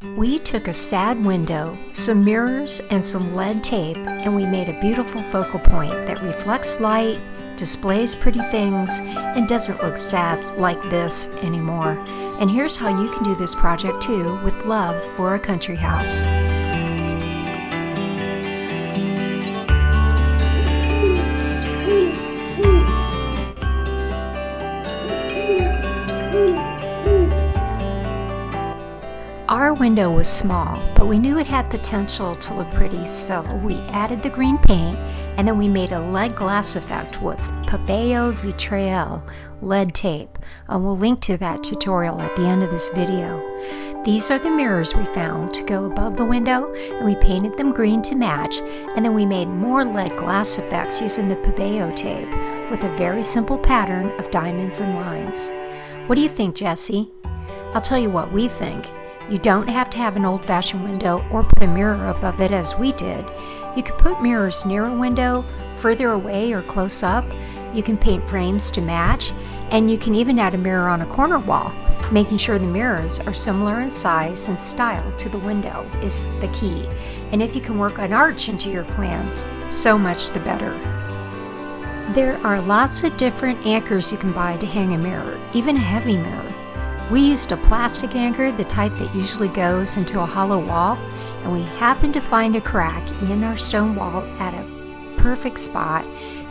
We took a sad window, some mirrors, and some lead tape, and we made a beautiful focal point that reflects light, displays pretty things, and doesn't look sad like this anymore. And here's how you can do this project too with love for a country house. Our window was small, but we knew it had potential to look pretty, so we added the green paint, and then we made a lead glass effect with Pebeo Vitrail Lead Tape. And we'll link to that tutorial at the end of this video. These are the mirrors we found to go above the window, and we painted them green to match, and then we made more lead glass effects using the Pebeo tape with a very simple pattern of diamonds and lines. What do you think, Jessie? I'll tell you what we think. You don't have to have an old-fashioned window or put a mirror above it as we did. You can put mirrors near a window, further away or close up. You can paint frames to match, and you can even add a mirror on a corner wall. Making sure the mirrors are similar in size and style to the window is the key. And if you can work an arch into your plans, so much the better. There are lots of different anchors you can buy to hang a mirror, even a heavy mirror. We used a plastic anchor, the type that usually goes into a hollow wall, and we happened to find a crack in our stone wall at a perfect spot,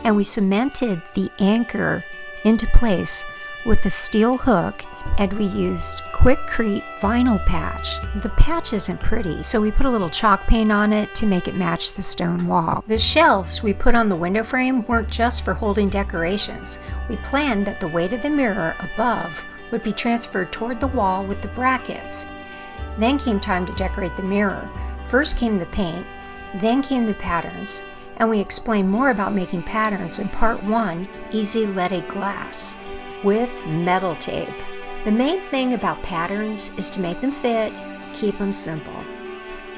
and we cemented the anchor into place with a steel hook, and we used Quickcrete vinyl patch. The patch isn't pretty, so we put a little chalk paint on it to make it match the stone wall. The shelves we put on the window frame weren't just for holding decorations. We planned that the weight of the mirror above would be transferred toward the wall with the brackets. Then came time to decorate the mirror. First came the paint, then came the patterns, and we explained more about making patterns in part 1, Easy Leaded Glass, with metal tape. The main thing about patterns is to make them fit, keep them simple.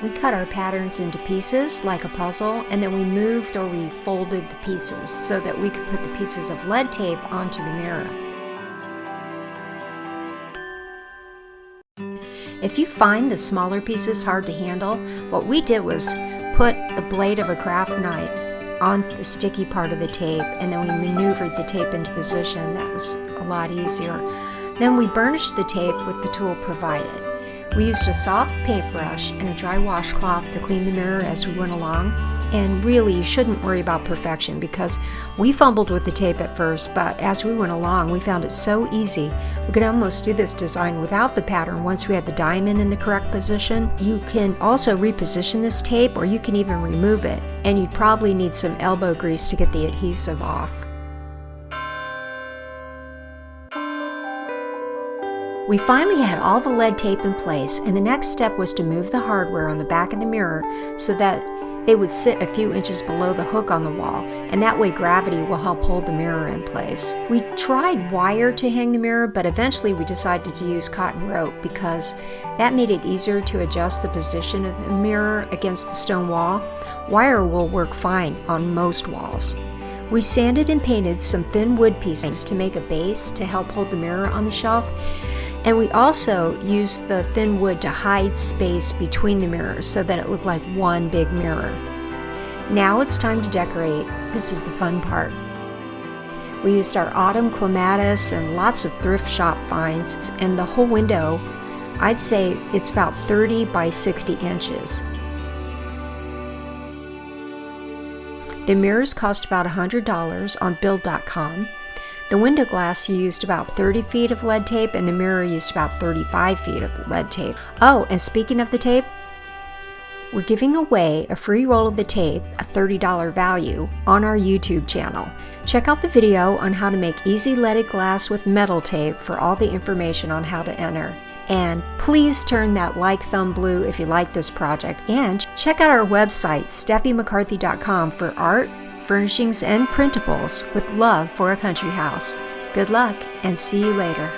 We cut our patterns into pieces like a puzzle, and then we moved or we folded the pieces so that we could put the pieces of lead tape onto the mirror. If you find the smaller pieces hard to handle, what we did was put the blade of a craft knife on the sticky part of the tape, and then we maneuvered the tape into position. That was a lot easier. Then we burnished the tape with the tool provided. We used a soft paintbrush and a dry washcloth to clean the mirror as we went along. And really, you shouldn't worry about perfection because we fumbled with the tape at first, but as we went along, we found it so easy. We could almost do this design without the pattern once we had the diamond in the correct position. You can also reposition this tape, or you can even remove it, and you'd probably need some elbow grease to get the adhesive off. We finally had all the lead tape in place, and the next step was to move the hardware on the back of the mirror so that it would sit a few inches below the hook on the wall, and that way gravity will help hold the mirror in place. We tried wire to hang the mirror, but eventually we decided to use cotton rope because that made it easier to adjust the position of the mirror against the stone wall. Wire will work fine on most walls. We sanded and painted some thin wood pieces to make a base to help hold the mirror on the shelf. And we also used the thin wood to hide space between the mirrors so that it looked like one big mirror. Now it's time to decorate. This is the fun part. We used our autumn clematis and lots of thrift shop finds, and the whole window, I'd say it's about 30 by 60 inches. The mirrors cost about $100 on build.com. The window glass used about 30 feet of lead tape, and the mirror used about 35 feet of lead tape. Oh, and speaking of the tape, we're giving away a free roll of the tape, a $30 value, on our YouTube channel. Check out the video on how to make easy leaded glass with metal tape for all the information on how to enter. And please turn that like thumb blue if you like this project, and check out our website, SteffiMcCarthy.com, for art, furnishings, and printables with love for a country house. Good luck, and see you later.